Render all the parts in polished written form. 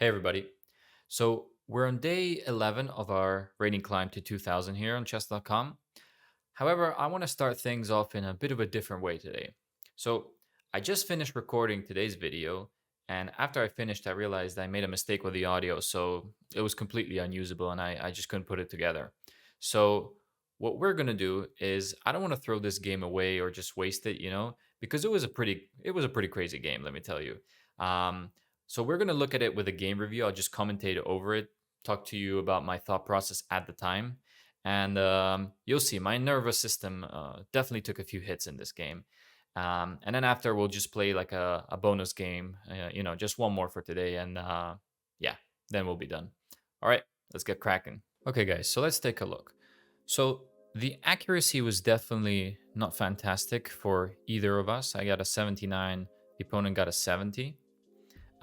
Hey everybody. So we're on day 11 of our rating climb to 2000 here on chess.com. However, I want to start things off in a bit of a different way today. So I just finished recording today's video, and after I finished, I realized I made a mistake with the audio, so it was completely unusable and I just couldn't put it together. So what we're gonna do is I don't want to throw this game away or just waste it, because it was a pretty crazy game, let me tell you. Um, so we're gonna look at it with a game review. I'll just commentate over it, talk to you about my thought process at the time, and you'll see my nervous system definitely took a few hits in this game. And then after we'll just play like a bonus game, just one more for today, and yeah, then we'll be done. All right, let's get cracking. Okay, guys, so let's take a look. So the accuracy was definitely not fantastic for either of us. I got a 79, the opponent got a 70.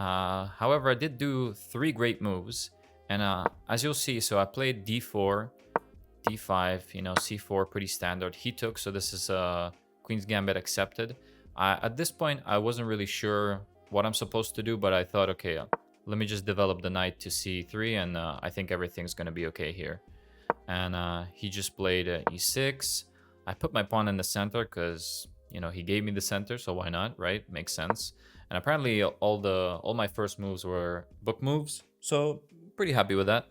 However, I did do three great moves, and as you'll see, so I played d4, d5, c4, pretty standard. He took, so this is Queen's Gambit accepted. At this point, I wasn't really sure what I'm supposed to do, but I thought, okay, let me just develop the knight to c3, and I think everything's going to be okay here. And he just played e6. I put my pawn in the center because, he gave me the center, so why not, right? Makes sense. And apparently all my first moves were book moves, so pretty happy with that.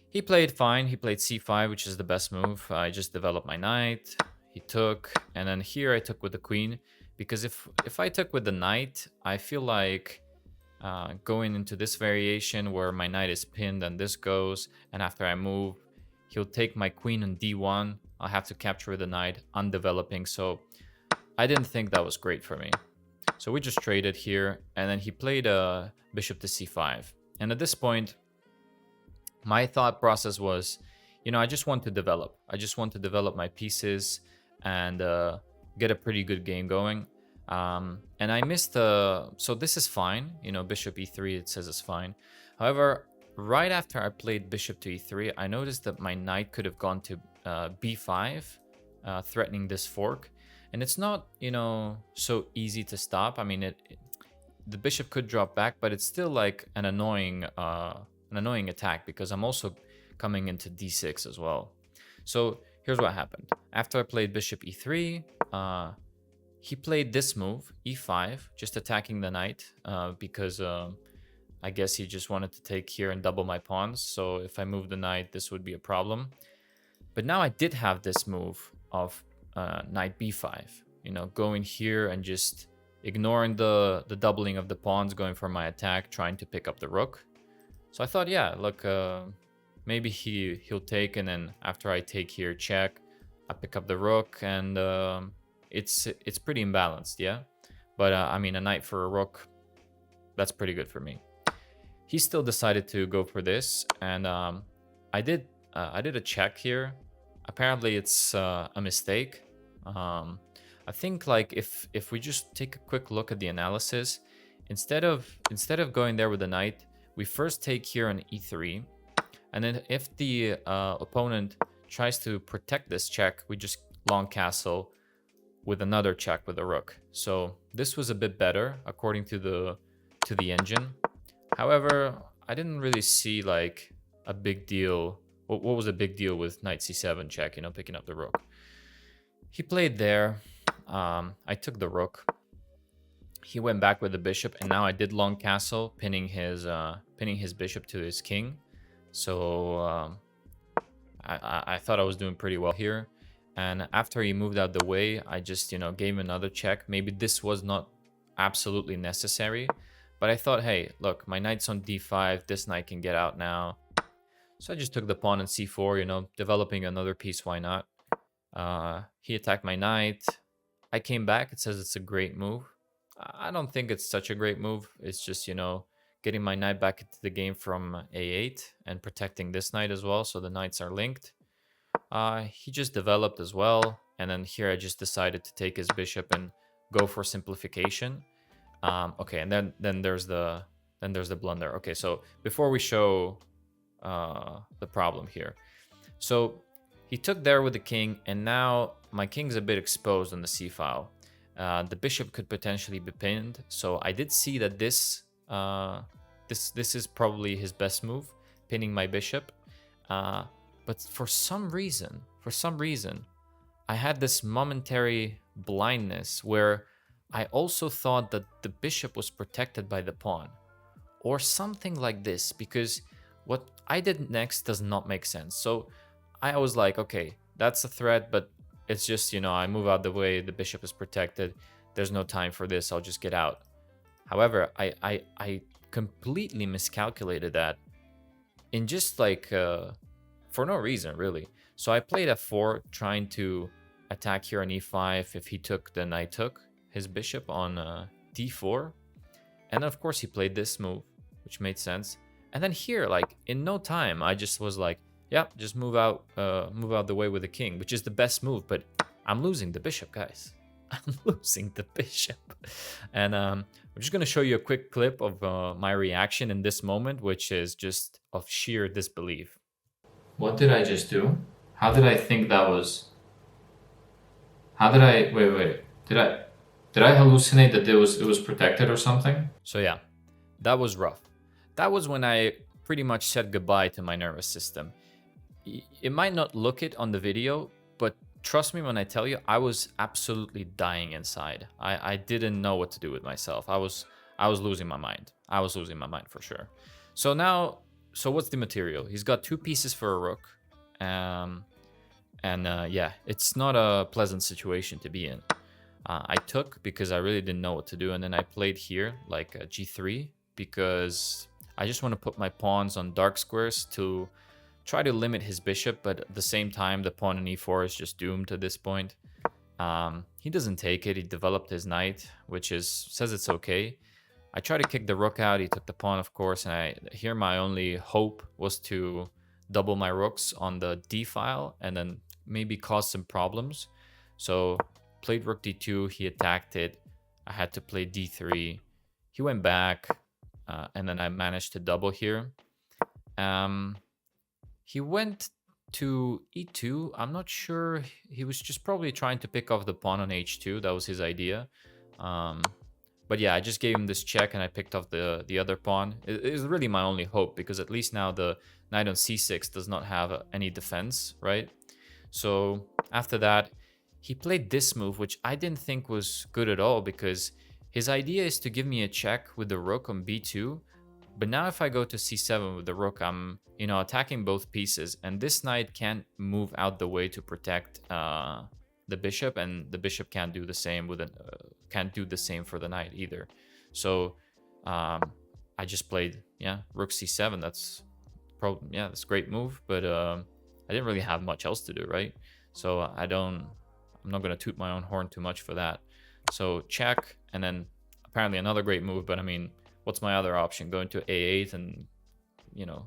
He played fine. He played c5, which is the best move. I just developed my knight. He took, and then here I took with the queen, because if I took with the knight, I feel like going into this variation where my knight is pinned and this goes, and after I move, he'll take my queen on d1. I'll have to capture the knight, undeveloping, so I didn't think that was great for me. So we just traded here, and then he played a bishop to c5. And at this point, my thought process was, I just want to develop. I just want to develop my pieces and get a pretty good game going. And I missed so this is fine. Bishop e3, it says it's fine. However, right after I played bishop to e3, I noticed that my knight could have gone to b5, threatening this fork. And it's not, so easy to stop. I mean, the bishop could drop back, but it's still like an annoying attack because I'm also coming into d6 as well. So here's what happened. After I played bishop e3, he played this move, e5, just attacking the knight because I guess he just wanted to take here and double my pawns. So if I move the knight, this would be a problem. But now I did have this move of knight b5, going here and just ignoring the doubling of the pawns, going for my attack, trying to pick up the rook. So I thought, yeah, look, maybe he'll take, and then after I take here, check, I pick up the rook, and it's pretty imbalanced, yeah. But I mean, a knight for a rook, that's pretty good for me. He still decided to go for this, and I did a check here. Apparently, it's a mistake. I think like if we just take a quick look at the analysis, instead of going there with the knight, we first take here on e3, and then if the opponent tries to protect this check, we just long castle with another check with the rook. So this was a bit better according to the engine. However, I didn't really see like a big deal. What was a big deal with knight c7 check, picking up the rook? He played there. I took the rook. He went back with the bishop, and now I did long castle, pinning his bishop to his king. So I thought I was doing pretty well here. And after he moved out the way, I just gave him another check. Maybe this was not absolutely necessary, but I thought, hey, look, my knight's on d5. This knight can get out now. So I just took the pawn on c4. Developing another piece. Why not? He attacked my knight. I came back. It says it's a great move. I don't think it's such a great move. It's just, getting my knight back into the game from a8 and protecting this knight as well. So the knights are linked. He just developed as well. And then here I just decided to take his bishop and go for simplification. Okay, and then there's the blunder. Okay, so before we show the problem here. So he took there with the king, and now my king's a bit exposed on the c-file. The bishop could potentially be pinned, so I did see that this this is probably his best move, pinning my bishop. But for some reason, I had this momentary blindness where I also thought that the bishop was protected by the pawn or something like this, because what I did next does not make sense. So I was like, okay, that's a threat, but it's just, I move out the way, the bishop is protected. There's no time for this, I'll just get out. However, I completely miscalculated that in just like, for no reason, really. So I played f4, trying to attack here on e5. If he took, then I took his bishop on d4. And of course he played this move, which made sense. And then here, like in no time, I just was like, yeah, just move out the way with the king, which is the best move. But I'm losing the bishop, guys. I'm losing the bishop. And I'm just going to show you a quick clip of my reaction in this moment, which is just of sheer disbelief. What did I just do? How did I think that was? How did I... Wait. Did I hallucinate that it was protected or something? So yeah, that was rough. That was when I pretty much said goodbye to my nervous system. It might not look it on the video, but trust me when I tell you, I was absolutely dying inside. I didn't know what to do with myself. I was losing my mind. I was losing my mind for sure. So now, what's the material? He's got 2 pieces for a rook. Yeah, it's not a pleasant situation to be in. I took because I really didn't know what to do, and then I played here like g3 because I just want to put my pawns on dark squares to try to limit his bishop, but at the same time the pawn in e4 is just doomed at this point. He doesn't take it. He developed his knight, which says it's okay. I tried to kick the rook out. He took the pawn, of course, and here my only hope was to double my rooks on the d file and then maybe cause some problems. So played rook d2, he attacked it. I had to play d3. He went back, and then I managed to double here. He went to e2. I'm not sure. He was just probably trying to pick off the pawn on h2. That was his idea. But yeah, I just gave him this check and I picked off the other pawn. It is really my only hope, because at least now the knight on c6 does not have any defense, right? So after that, he played this move, which I didn't think was good at all, because his idea is to give me a check with the rook on b2. But now if I go to c7 with the rook, I'm attacking both pieces, and this knight can't move out the way to protect the bishop, and the bishop can't do the same can't do the same for the knight either. So I just played rook c7. That's that's a great move, but I didn't really have much else to do, right? So I'm not going to toot my own horn too much for that. So check, and then apparently another great move, but I mean, what's my other option? Going to a8 and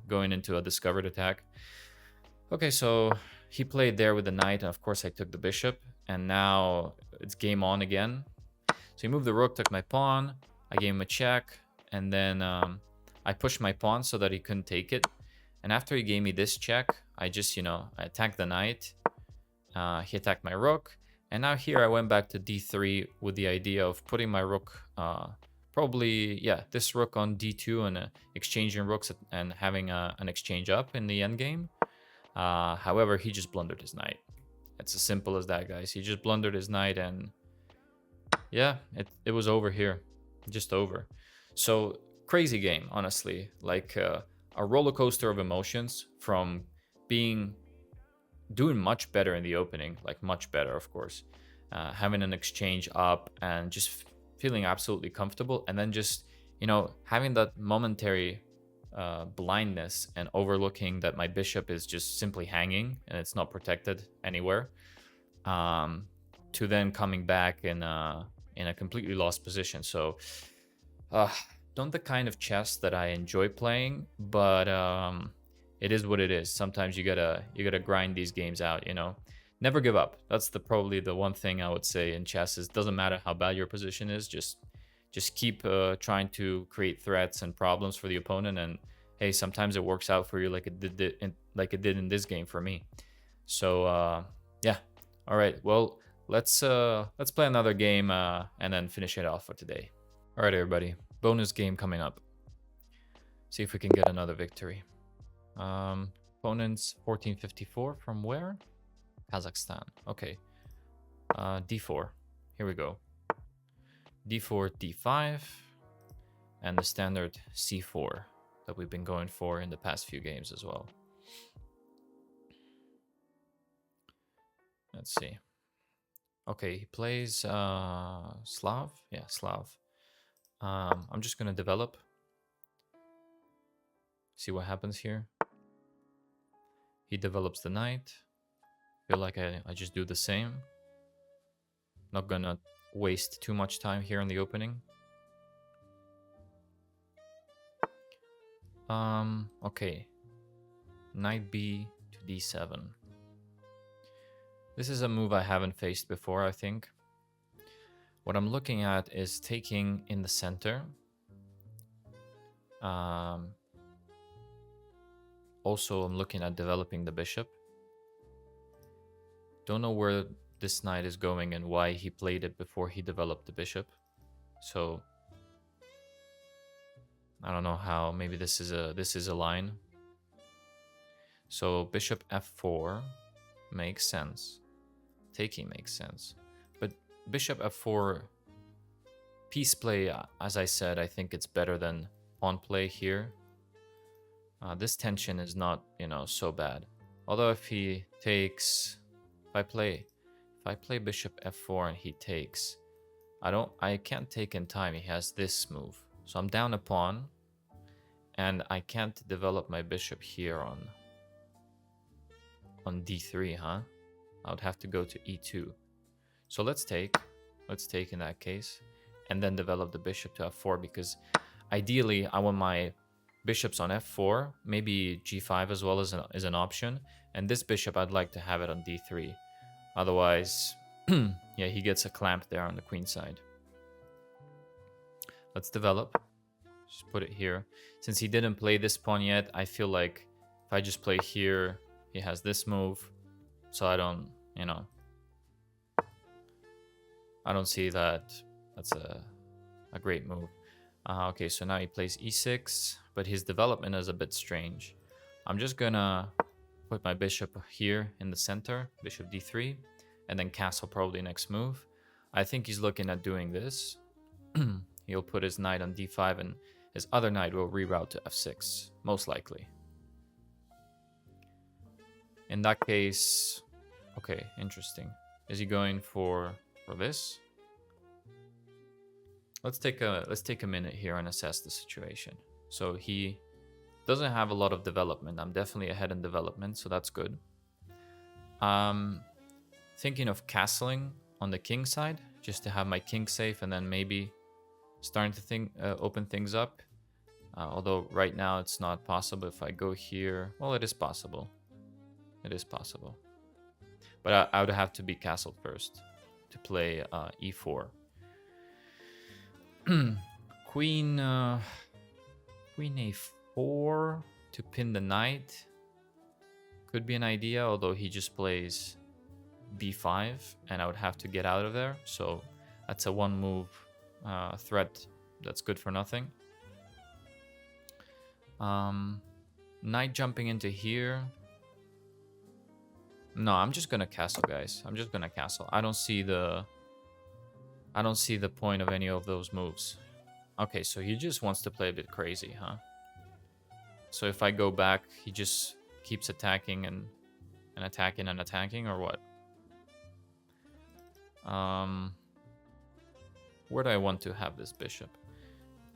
going into a discovered attack. Okay, so he played there with the knight, and of course I took the bishop, and now it's game on again. So he moved the rook, took my pawn, I gave him a check, and then I pushed my pawn so that he couldn't take it. And after he gave me this check, I just, I attacked the knight. He attacked my rook, and now here I went back to d3 with the idea of putting my rook, this rook on d2 and exchanging rooks and having an exchange up in the endgame. However, he just blundered his knight. It's as simple as that, guys. He just blundered his knight, and yeah, it was over here. Just over. So, crazy game, honestly. Like a roller coaster of emotions, from doing much better in the opening, like much better, of course. Having an exchange up and just feeling absolutely comfortable, and then just, having that momentary blindness and overlooking that my bishop is just simply hanging and it's not protected anywhere, to then coming back in a completely lost position. So not the kind of chess that I enjoy playing, but it is what it is. Sometimes you gotta grind these games out, Never give up. That's probably the one thing I would say in chess is, doesn't matter how bad your position is, just keep trying to create threats and problems for the opponent, and hey, sometimes it works out for you, like it did in this game for me. So yeah, all right. Well, let's play another game and then finish it off for today. All right, everybody. Bonus game coming up. See if we can get another victory. Opponent's 1454 from where? Kazakhstan. Okay. D4. Here we go. D4, D5, and the standard C4 that we've been going for in the past few games as well. Let's see. Okay, he plays Slav. Yeah, Slav. I'm just gonna develop. See what happens here. He develops the knight. Feel like I just do the same. Not gonna waste too much time here in the opening. Okay. Knight B to D7. This is a move I haven't faced before, I think. What I'm looking at is taking in the center. Also, I'm looking at developing the bishop. Don't know where this knight is going and why he played it before he developed the bishop. So I don't know how. Maybe this is a line. So bishop f4 makes sense. Taking makes sense. But bishop f4 piece play, as I said, I think it's better than pawn play here. This tension is not, so bad. Although if he takes, if I play bishop f4 and he takes, I can't take in time. He has this move, so I'm down a pawn, and I can't develop my bishop here on d3, huh? I would have to go to e2. So let's take in that case, and then develop the bishop to f4, because ideally I want my bishops on f4, maybe g5 as well as an option, and this bishop I'd like to have it on d3. Otherwise, yeah, he gets a clamp there on the queen side. Let's develop. Just put it here. Since he didn't play this pawn yet, I feel like if I just play here, he has this move, so I don't see that that's a great move. Okay, so now he plays e6, but his development is a bit strange. I'm just gonna put my bishop here in the center, bishop d3, and then castle probably next move. I think he's looking at doing this. He'll put his knight on d5, and his other knight will reroute to f6, most likely. In that case, okay, interesting. Is he going for this? Let's take a minute here and assess the situation. So he doesn't have a lot of development. I'm definitely ahead in development, so that's good. Thinking of castling on the king side, just to have my king safe, and then maybe starting to open things up. Although right now it's not possible. If I go here, well, it is possible. It is possible. But I would have to be castled first to play e4. Queen a4 to pin the knight could be an idea, although he just plays b5 and I would have to get out of there, so that's a one move threat that's good for nothing. Knight jumping into here. No, I'm just gonna castle, guys. I'm just gonna castle. I don't see the point of any of those moves. Okay, so he just wants to play a bit crazy, huh? So if I go back, he just keeps attacking and attacking and attacking, or what? Where do I want to have this bishop?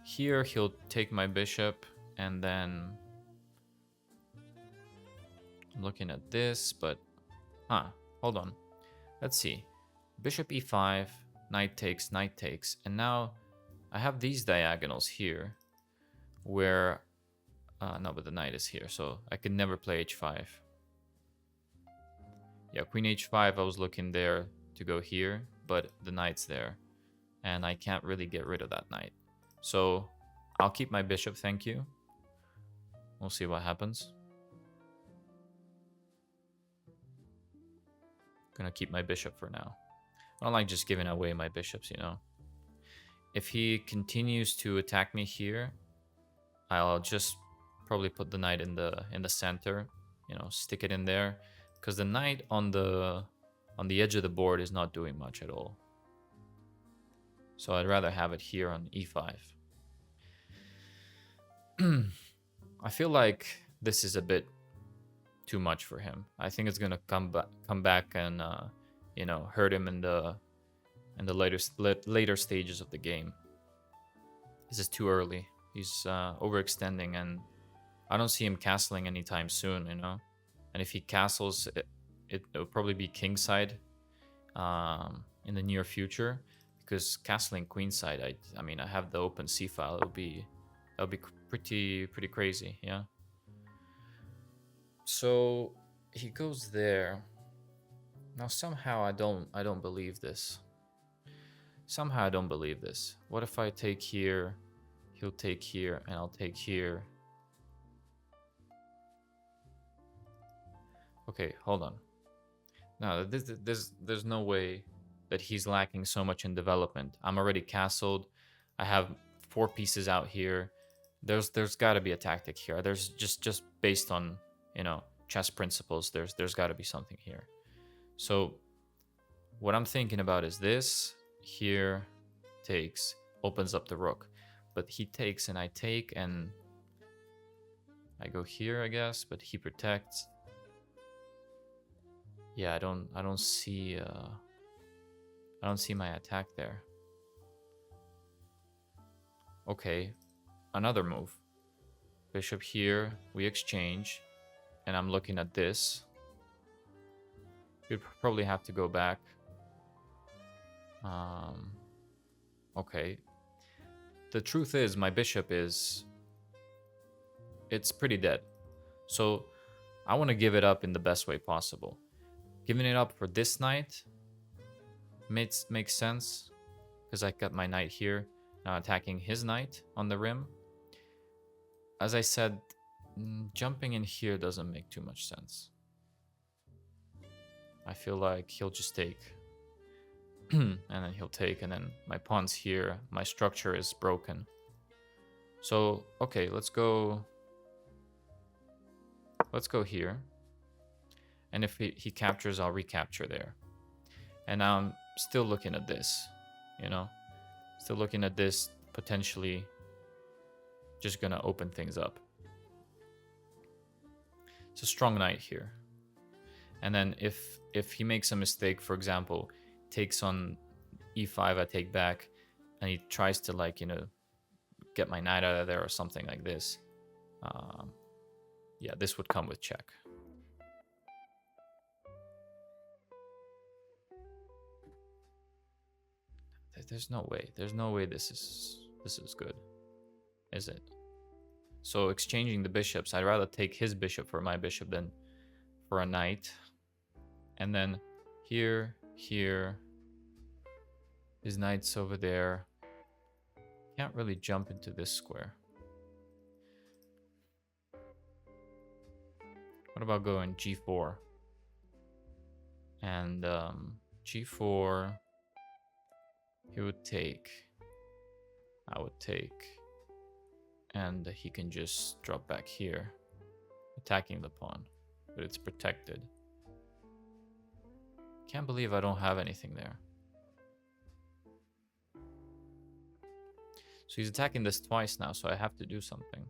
Here, he'll take my bishop, and then I'm looking at this, but hold on. Let's see. Bishop e5, knight takes, and now I have these diagonals here where no, but the knight is here, so I can never play h5. Yeah, queen h5, I was looking there to go here, but the knight's there, and I can't really get rid of that knight. So I'll keep my bishop, thank you. We'll see what happens. Gonna keep my bishop for now. I don't like just giving away my bishops, If he continues to attack me here, I'll just Probably put the knight in the center, you know, stick it in there, because the knight on the edge of the board is not doing much at all. So I'd rather have it here on e5. I feel like this is a bit too much for him. I think it's gonna come back and you know, hurt him in the later stages of the game. This is too early. He's overextending, and I don't see him castling anytime soon, you know. And if he castles, it'll probably be kingside in the near future, because castling queenside, I mean, I have the open c file. That'll be pretty crazy, yeah. So he goes there. Now somehow I don't believe this. Somehow I don't believe this. What if I take here, he'll take here, and I'll take here. Okay, hold on. No, there's no way that he's lacking so much in development. I'm already castled. I have 4 pieces out here. There's got to be a tactic here. There's just based on, you know, chess principles. There's got to be something here. So what I'm thinking about is this. Here takes, opens up the rook, but he takes and I take, and I go here, I guess, but he protects. Yeah, I don't see my attack there. Okay, another move. Bishop here, we exchange, and I'm looking at this. We'd probably have to go back. Okay. The truth is, my bishop it's pretty dead. So I want to give it up in the best way possible. Giving it up for this knight makes sense, because I got my knight here, now attacking his knight on the rim. As I said, jumping in here doesn't make too much sense. I feel like he'll just take. And then he'll take, and then my pawn's here. My structure is broken. So, okay, let's go here. And if he captures, I'll recapture there. And now I'm still looking at this, you know? Still looking at this, potentially just gonna open things up. It's a strong knight here. And then if he makes a mistake, for example, takes on e5, I take back, and he tries to, like, you know, get my knight out of there or something like this. Yeah, this would come with check. There's no way. There's no way this is good, is it? So exchanging the bishops, I'd rather take his bishop for my bishop than for a knight. And then here, his knight's over there. Can't really jump into this square. What about going g4? And g4, he would take. I would take. And he can just drop back here, attacking the pawn, but it's protected. Can't believe I don't have anything there. So he's attacking this twice now, so I have to do something.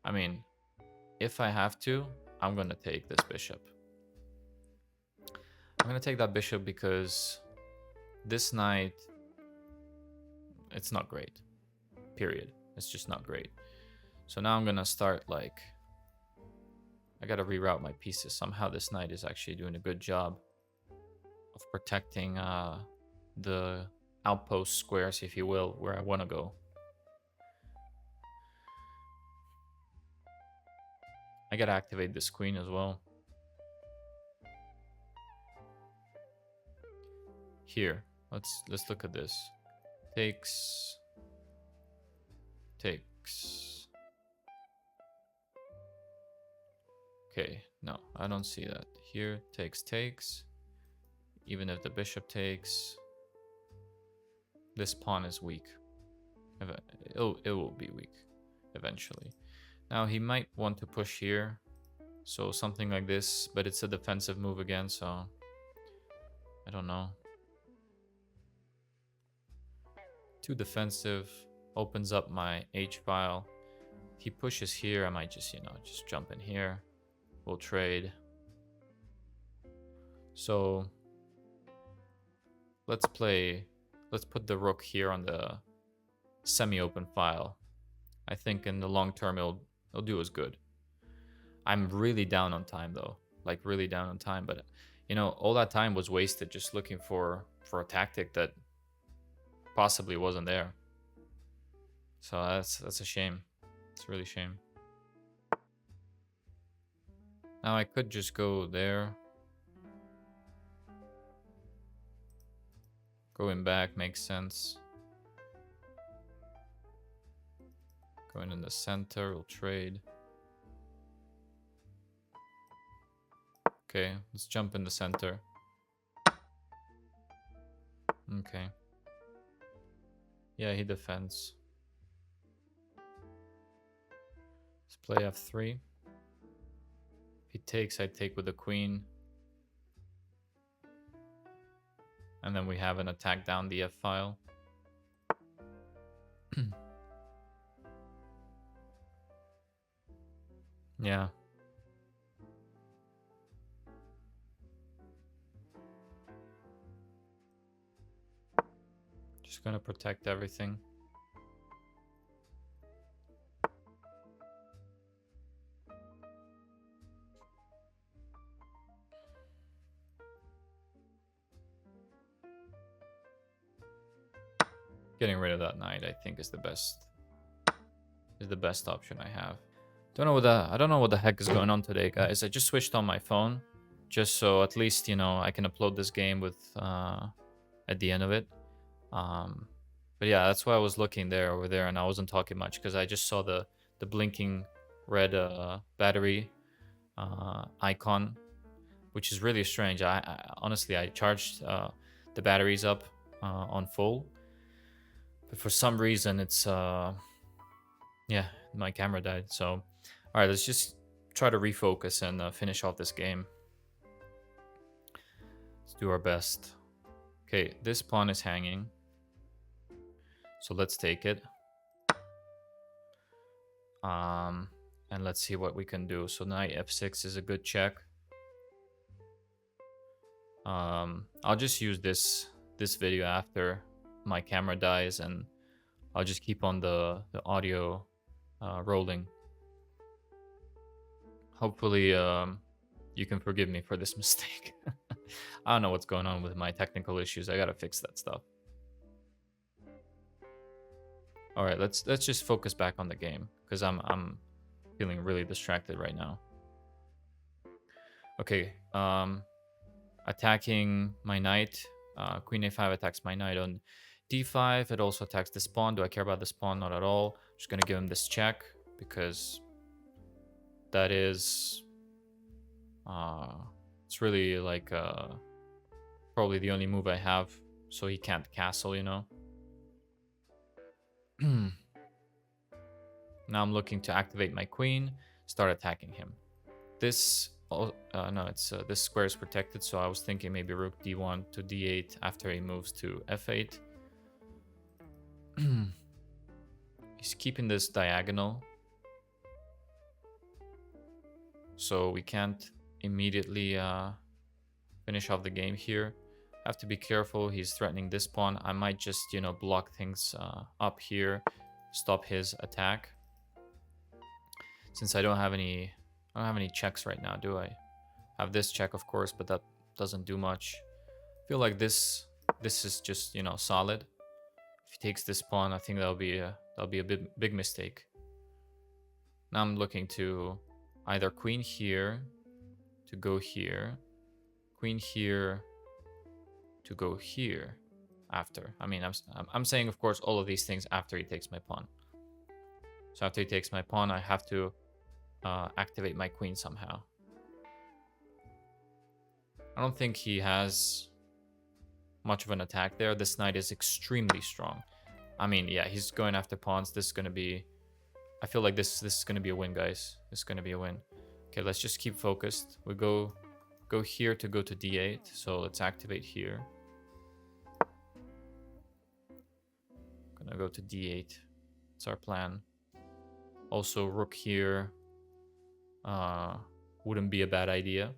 I mean, if I have to, I'm going to take this bishop. I'm going to take that bishop because this knight, it's not great. Period. It's just not great. So now I'm going to start, like, I got to reroute my pieces. Somehow this knight is actually doing a good job of protecting the outpost squares, if you will, where I want to go. I got to activate this queen as well. Here, let's look at this. Takes. Okay, no, I don't see that. Here, takes. Even if the bishop takes, this pawn is weak. It will be weak eventually. Now he might want to push here. So something like this, but it's a defensive move again, so I don't know. Too defensive, opens up my H file. If he pushes here, I might just, just jump in here. We'll trade. So let's put the rook here on the semi-open file. I think in the long term it'll do us good. I'm really down on time though, like really down on time. But all that time was wasted just looking for a tactic that possibly wasn't there. So that's a shame. It's really a shame. Now I could just go there. Going back makes sense. Going in the center, we'll trade. Okay, let's jump in the center. Okay. Yeah, he defends. Let's play f3. If he takes, I take with the queen. And then we have an attack down the f file. Yeah. Just gonna protect everything. Getting rid of that knight, I think, is the best option I have. I don't know what the heck is going on today, guys. I just switched on my phone, just so at least I can upload this game with at the end of it. But yeah, that's why I was looking over there, and I wasn't talking much because I just saw the blinking red battery icon, which is really strange. I honestly I charged the batteries up on full, but for some reason it's yeah, my camera died. So all right, let's just try to refocus and finish off this game. Let's do our best. Okay, this pawn is hanging, so let's take it. And let's see what we can do. So knight f6 is a good check. I'll just use this video after my camera dies, and I'll just keep on the audio rolling. Hopefully you can forgive me for this mistake. I don't know what's going on with my technical issues. I gotta fix that stuff. All right, let's just focus back on the game because I'm feeling really distracted right now. Okay, attacking my knight. Queen a5 attacks my knight on d5. It also attacks this pawn. Do I care about this pawn? Not at all. Just gonna give him this check because that is it's really like probably the only move I have, so he can't castle, Now I'm looking to activate my queen, start attacking him. This no, it's this square is protected, so I was thinking maybe rook d1 to d8 after he moves to f8. He's keeping this diagonal, so we can't immediately finish off the game here. Have to be careful. He's threatening this pawn. I might just block things up here, stop his attack. Since I don't have any checks right now, do I? Have this check, of course, but that doesn't do much. I feel like this is just solid. If he takes this pawn, I think that'll be a big mistake. Now I'm looking to either queen here to go here, queen here to go here after. I mean, I'm saying, of course, all of these things after he takes my pawn. So after he takes my pawn, I have to activate my queen somehow. I don't think he has much of an attack there. This knight is extremely strong. I mean, yeah, he's going after pawns. This is going to be I feel like this is gonna be a win, guys. This is gonna be a win. Okay, let's just keep focused. We go here to go to d8. So let's activate here. Gonna go to d8. It's our plan. Also, rook here wouldn't be a bad idea.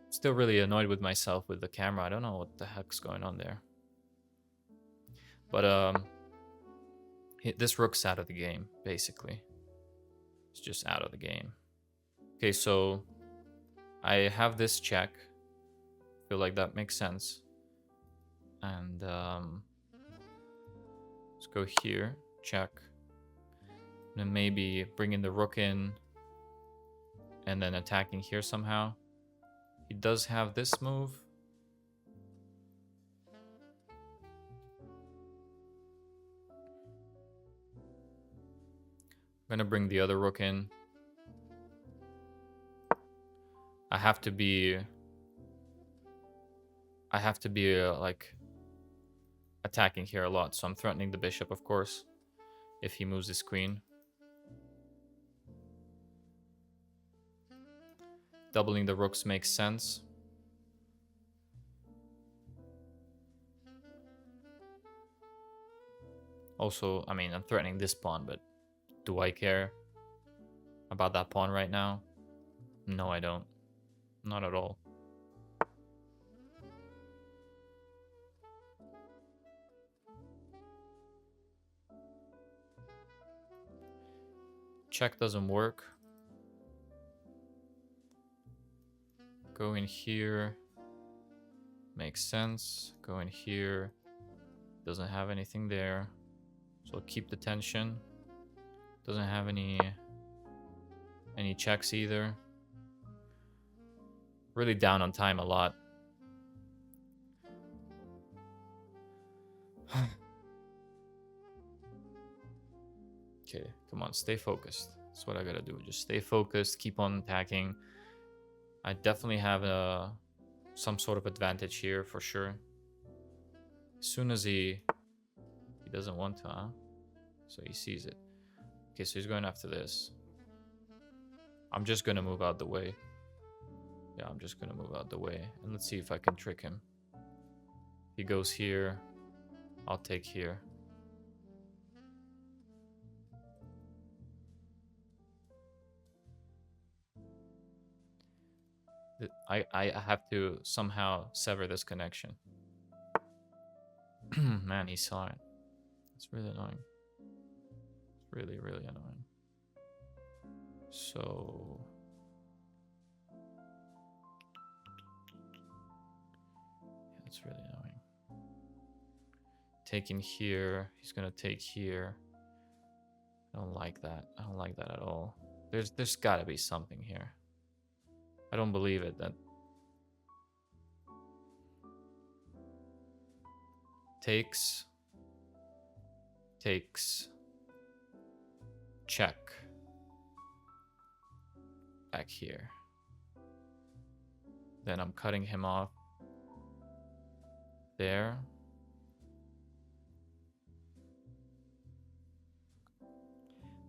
Still really annoyed with myself with the camera. I don't know what the heck's going on there. But this rook's out of the game, basically. It's just out of the game. Okay, so I have this check. Feel like that makes sense. And let's go here, check. And then maybe bringing the rook in and then attacking here somehow. He does have this move. I'm gonna bring the other rook in. I have to be like attacking here a lot, so I'm threatening the bishop, of course, if he moves his queen. Doubling the rooks makes sense. Also, I mean, I'm threatening this pawn, but do I care about that pawn right now? No, I don't. Not at all. Check doesn't work. Go in here. Makes sense. Go in here. Doesn't have anything there. So I'll keep the tension. Doesn't have any checks either. Really down on time a lot. Okay, come on, stay focused. That's what I gotta do. Just stay focused, keep on attacking. I definitely have some sort of advantage here for sure. As soon as he doesn't want to, huh? So he sees it. Okay, so he's going after this. I'm just gonna move out the way. Yeah, I'm just gonna move out the way. And let's see if I can trick him. He goes here. I'll take here. I have to somehow sever this connection. Man, he saw it. It's really annoying. It's really, really annoying. So... yeah, it's really annoying. Taking here. He's gonna take here. I don't like that. I don't like that at all. There's gotta be something here. I don't believe it. That takes, check, back here. Then I'm cutting him off there.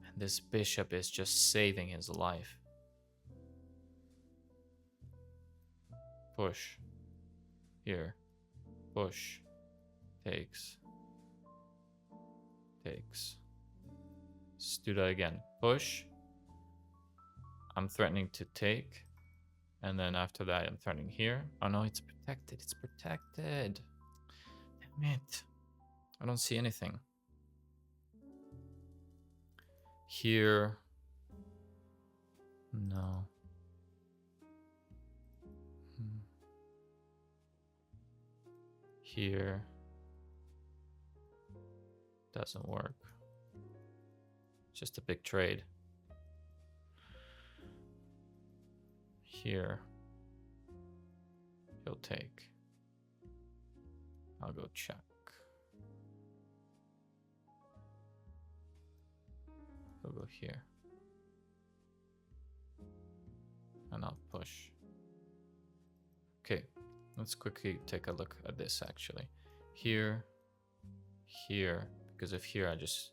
And this bishop is just saving his life. Push. Here. Push. Takes. Let's do that again. Push. I'm threatening to take. And then after that, I'm threatening here. Oh no, it's protected. It's protected. Damn it. I don't see anything. Here. No. Here. Doesn't work. Just a big trade. Here. He'll take. I'll go check. He'll go here. And I'll push. Okay. Let's quickly take a look at this actually. Here, because if here I just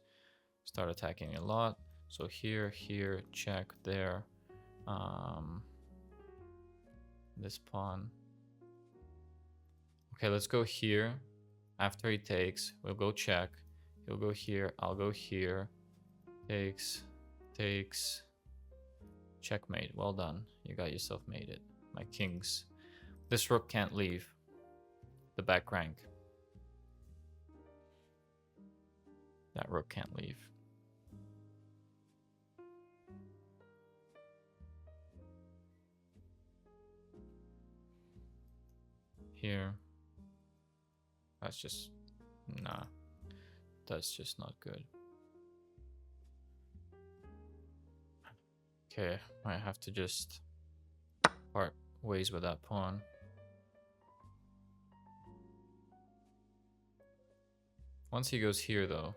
start attacking a lot. So here, here, check, there. This pawn. Okay, let's go here. After he takes, we'll go check. He'll go here, I'll go here. Takes, takes. Checkmate, well done. You got yourself mated. My kings. This rook can't leave the back rank. That rook can't leave. Here. That's just... nah. That's just not good. Okay, I have to just part ways with that pawn. Once he goes here, though,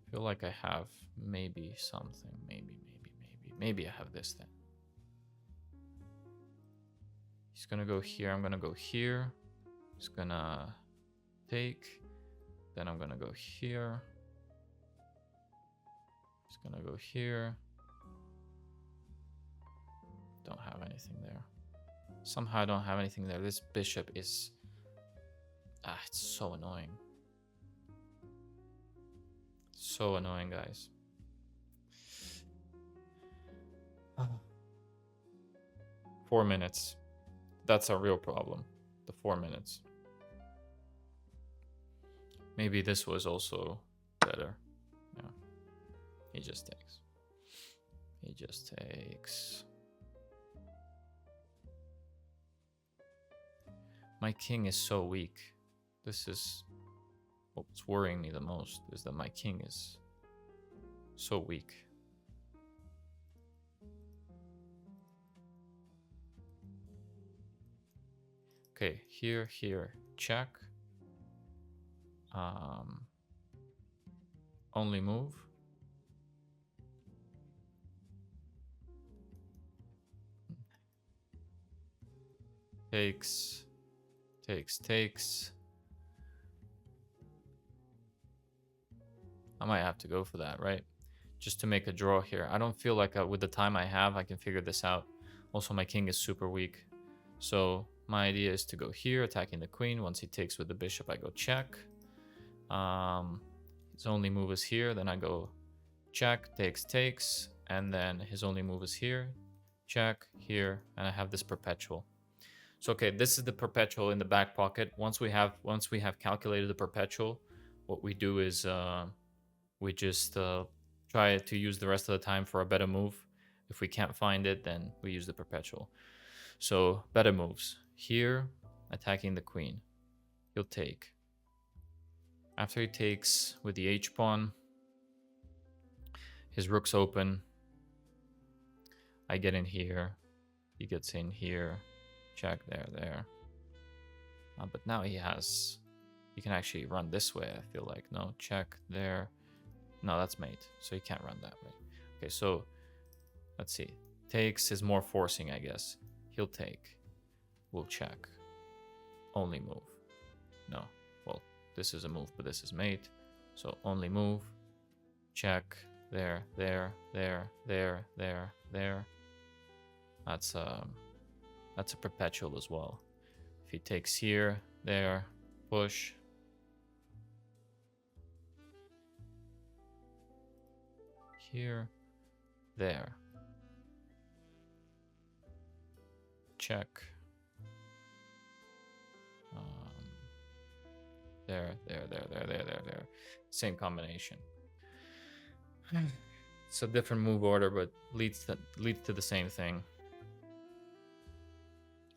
I feel like I have maybe something. Maybe I have this then. He's gonna go here. I'm gonna go here. He's gonna take. Then I'm gonna go here. He's gonna go here. Don't have anything there. Somehow I don't have anything there. This bishop is... ah, it's so annoying. So annoying, guys. 4 minutes. That's a real problem. The 4 minutes. Maybe this was also better. Yeah. He just takes. He just takes. My king is so weak. This is what's worrying me the most, is that my king is so weak. Okay, here, here, check. Only move. Takes. Takes. I might have to go for that, right? Just to make a draw here. I don't feel like with the time I have, I can figure this out. Also, my king is super weak. So my idea is to go here, attacking the queen. Once he takes with the bishop, I go check. His only move is here. Then I go check, takes. And then his only move is here. Check, here. And I have this perpetual. So okay, this is the perpetual in the back pocket. Once we have calculated the perpetual, what we do is we just try to use the rest of the time for a better move. If we can't find it, then we use the perpetual. So better moves. Here, attacking the queen. He'll take. After he takes with the H pawn, his rook's open. I get in here. He gets in here. Check, there. But now he can actually run this way, I feel like. No, check, there. No, that's mate, so he can't run that way. Okay, so let's see. Takes is more forcing, I guess. He'll take. We'll check. Only move. No, well, this is a move, but this is mate. So only move. Check, there. That's a perpetual as well. If he takes here, there, push. Here, there. Check. There. Same combination. It's a different move order, but leads to the same thing.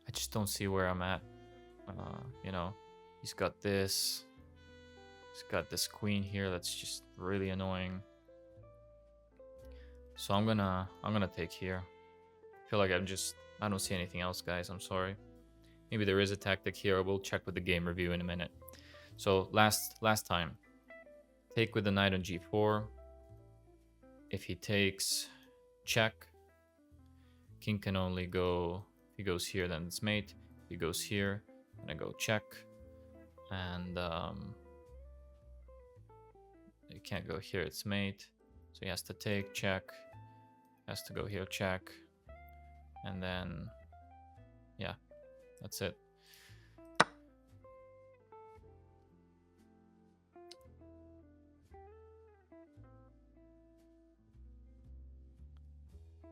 I just don't see where I'm at. You know, he's got this. He's got this queen here that's just really annoying. So I'm gonna take here. I feel like I don't see anything else, guys. I'm sorry. Maybe there is a tactic here. We'll check with the game review in a minute. So last time, take with the knight on g4. If he takes, check. King can only go. If he goes here, then it's mate. If he goes here, then I go check. And you can't go here, it's mate. So he has to take, check. Has to go here, check. And then, yeah, that's it.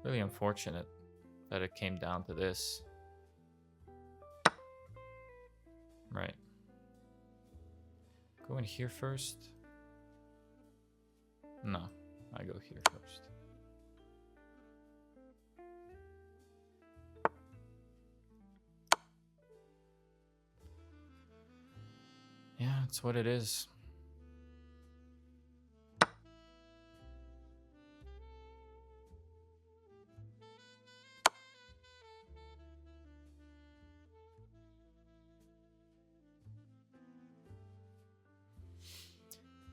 Really unfortunate that it came down to this. Right. Go in here first. No, I go here first. Yeah, it's what it is.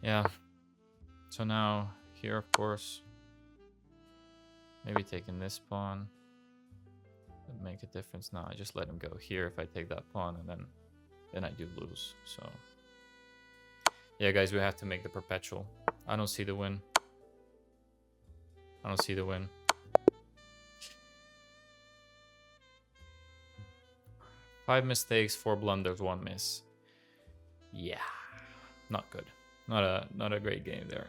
Yeah. So now here, of course, maybe taking this pawn would make a difference. No, I just let him go here if I take that pawn, and then I do lose. So yeah, guys, we have to make the perpetual. I don't see the win. I don't see the win. Five mistakes, 4 blunders, 1 miss. Yeah, not good. Not a great game there.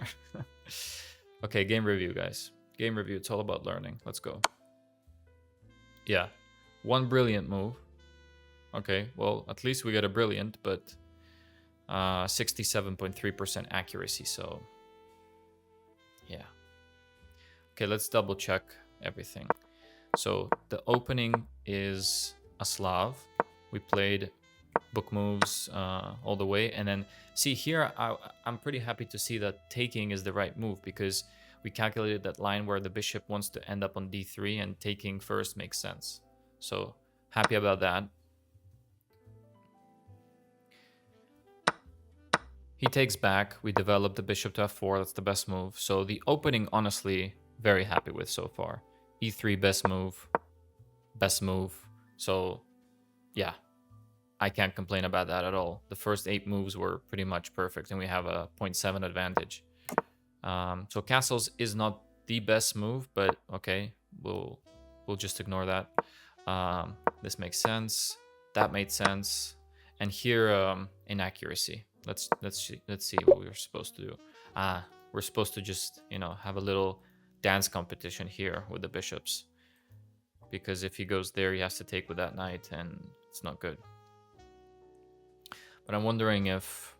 Okay, game review, guys. Game review. It's all about learning. Let's go. Yeah, 1 brilliant move. Okay, well, at least we got a brilliant, but 67.3% accuracy. So yeah. Okay, let's double check everything. So the opening is a Slav. We played book moves all the way, and then see here I'm pretty happy to see that taking is the right move, because we calculated that line where the bishop wants to end up on d3, and taking first makes sense. So happy about that. He takes back. We develop the bishop to f4. That's the best move. So the opening, honestly, very happy with so far. e3, best move. Best move. So yeah, I can't complain about that at all. The first 8 moves were pretty much perfect, and we have a 0.7 advantage. So castles is not the best move, but okay, we'll just ignore that. This makes sense. That made sense. And here, inaccuracy. Let's see what we're supposed to do. We're supposed to just, you know, have a little dance competition here with the bishops, because if he goes there, he has to take with that knight, and it's not good. But I'm wondering if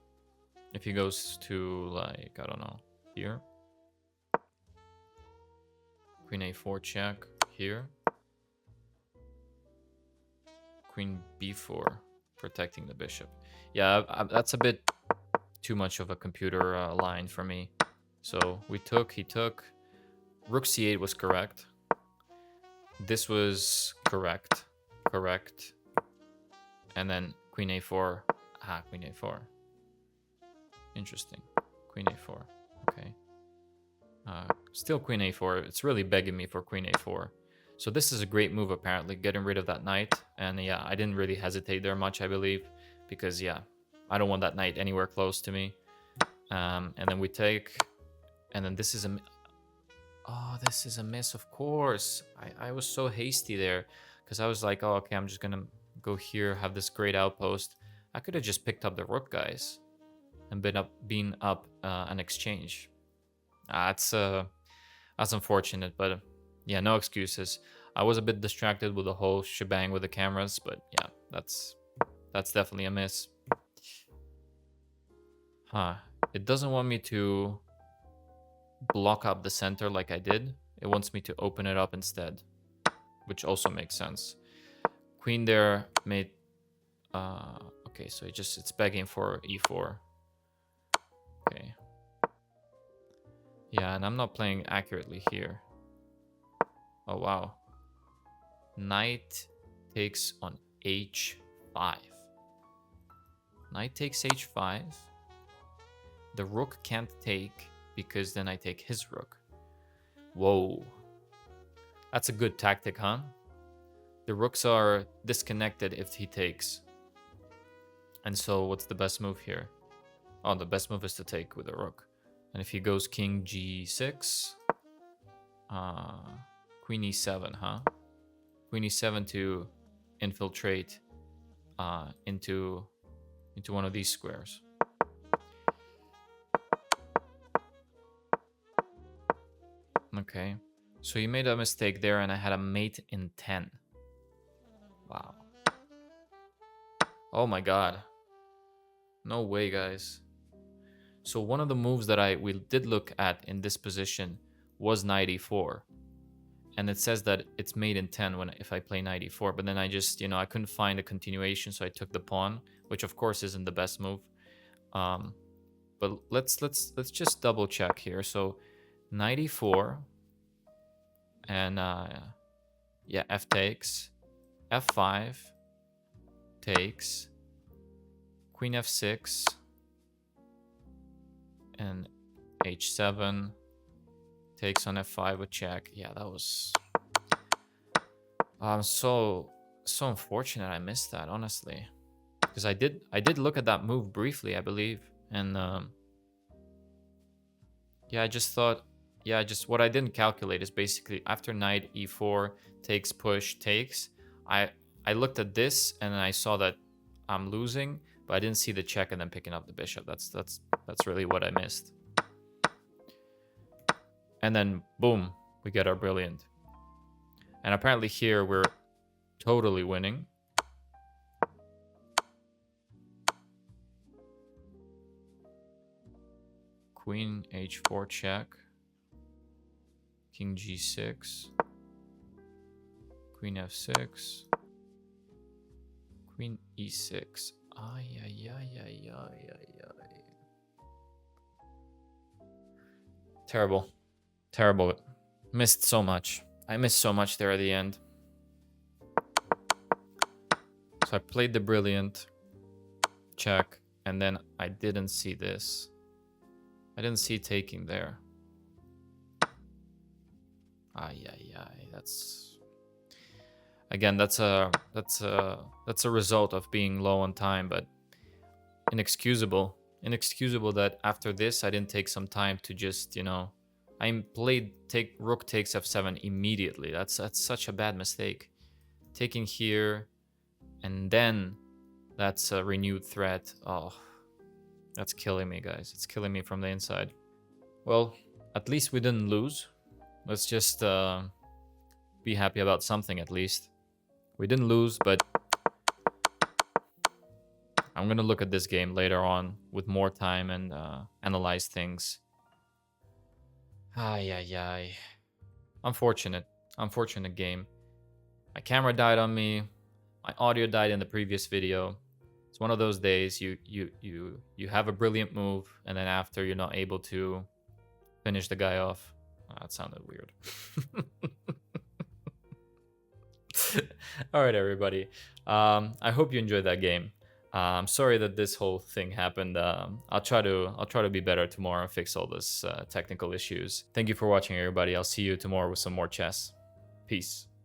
he goes to, like, I don't know, here. Queen a4 check here. Queen b4, protecting the bishop. Yeah, that's a bit too much of a computer line for me. So we took, he took. Rook c8 was correct. This was correct. Correct. And then queen a4. Queen a4. Interesting. Queen a4. Okay. Still queen a4. It's really begging me for queen a4. So this is a great move, apparently, getting rid of that knight. And yeah, I didn't really hesitate there much, I believe, because yeah, I don't want that knight anywhere close to me. And then we take, and then this is a, oh, this is a miss, of course. I was so hasty there, because I was like, oh, okay, I'm just gonna go here, have this great outpost. I could have just picked up the rook, guys, and been up an exchange. That's unfortunate, but yeah, no excuses. I was a bit distracted with the whole shebang with the cameras, but yeah, that's definitely a miss. It doesn't want me to block up the center like I did. It wants me to open it up instead, which also makes sense. Queen there made okay, so it's begging for e4. Okay. Yeah, and I'm not playing accurately here. Oh wow. Knight takes on h5. Knight takes h5. The rook can't take, because then I take his rook. Whoa. That's a good tactic, huh? The rooks are disconnected if he takes. And so what's the best move here? Oh, the best move is to take with a rook. And if he goes king g6, queen e7, huh? Queen e7 to infiltrate into one of these squares. Okay, so you made a mistake there, and I had a mate in 10. Wow. Oh my god. No way, guys. So one of the moves that we did look at in this position was knight e4. And it says that it's mate in 10 if I play knight e4. But then I just, I couldn't find a continuation, so I took the pawn, which of course isn't the best move. But let's just double check here. So knight e4, and yeah, f takes, f5 takes, queen f6, and h7 takes on f5 with check. Yeah, that was so unfortunate. I missed that, honestly, because I did look at that move briefly, I believe, and yeah, I just thought, yeah, what I didn't calculate is basically after knight e4 takes, push, takes, I looked at this and I saw that I'm losing, but I didn't see the check and then picking up the bishop. That's really what I missed. And then boom, we get our brilliant. And apparently here we're totally winning. Queen h4 check. King g6. Queen f6. Queen e6. Ay, ay, ay, ay, ay, ay, ay. Terrible. Terrible. Missed so much. I missed so much there at the end. So I played the brilliant. Check. And then I didn't see this. I didn't see taking there. Ay, ay, ay. That's... Again, that's a result of being low on time, but inexcusable. Inexcusable that after this I didn't take some time to just, I played rook takes f7 immediately. That's such a bad mistake. Taking here, and then that's a renewed threat. Oh, that's killing me, guys. It's killing me from the inside. Well, at least we didn't lose. Let's just be happy about something at least. We didn't lose, but I'm gonna look at this game later on with more time and analyze things. Ay, ay, ay. Unfortunate game. My camera died on me. My audio died in the previous video. It's one of those days you have a brilliant move, and then after you're not able to finish the guy off. Oh, that sounded weird. All right, everybody. I hope you enjoyed that game. I'm sorry that this whole thing happened. I'll try to be better tomorrow and fix all those technical issues. Thank you for watching, everybody. I'll see you tomorrow with some more chess. Peace.